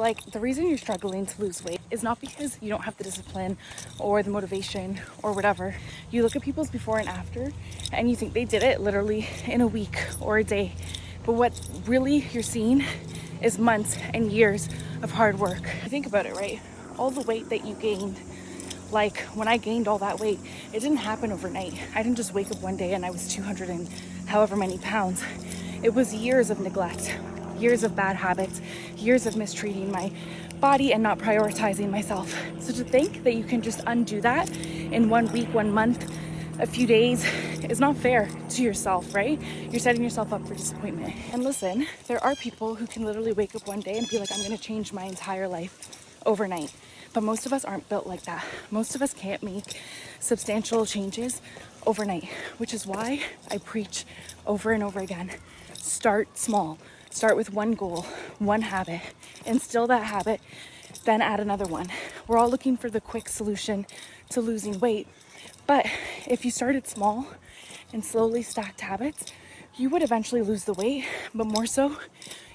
Like, the reason you're struggling to lose weight is not because you don't have the discipline or the motivation or whatever. You look at people's before and after and you think they did it literally in a week or a day. But what really you're seeing is months and years of hard work. Think about it, right? All the weight that you gained, like when I gained all that weight, it didn't happen overnight. I didn't just wake up one day and I was 200 and however many pounds. It was years of neglect, years of bad habits, years of mistreating my body and not prioritizing myself. So to think that you can just undo that in 1 week, 1 month, a few days is not fair to yourself, right? You're setting yourself up for disappointment. And listen, there are people who can literally wake up one day and be like, I'm gonna change my entire life overnight. But most of us aren't built like that. Most of us can't make substantial changes overnight, which is why I preach over and over again. Start small. Start with one goal, one habit, instill that habit, then add another one. We're all looking for the quick solution to losing weight. But if you started small and slowly stacked habits, you would eventually lose the weight, but more so,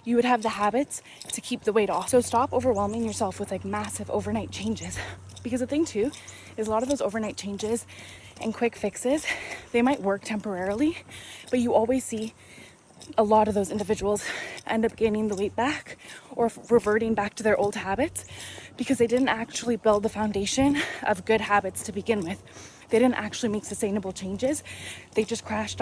you would have the habits to keep the weight off. So stop overwhelming yourself with like massive overnight changes. Because the thing too, is a lot of those overnight changes and quick fixes, they might work temporarily, but you always see a lot of those individuals end up gaining the weight back or reverting back to their old habits because they didn't actually build the foundation of good habits to begin with. They didn't actually make sustainable changes. They just crashed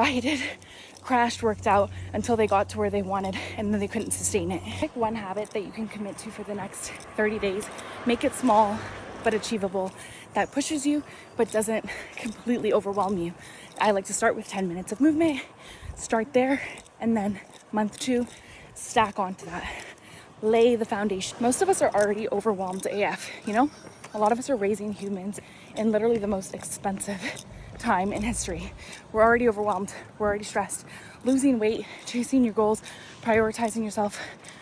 worked out until they got to where they wanted and then they couldn't sustain it. Pick one habit that you can commit to for the next 30 days. Make it small but achievable, that pushes you but doesn't completely overwhelm you. I like to start with 10 minutes of movement, start there, and then month 2, stack onto that. Lay the foundation. Most of us are already overwhelmed AF, you know? A lot of us are raising humans in literally the most expensive time in history. We're already overwhelmed. We're already stressed. Losing weight, chasing your goals, prioritizing yourself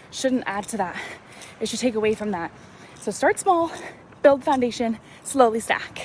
shouldn't add to that. It should take away from that. So start small, build foundation, slowly stack.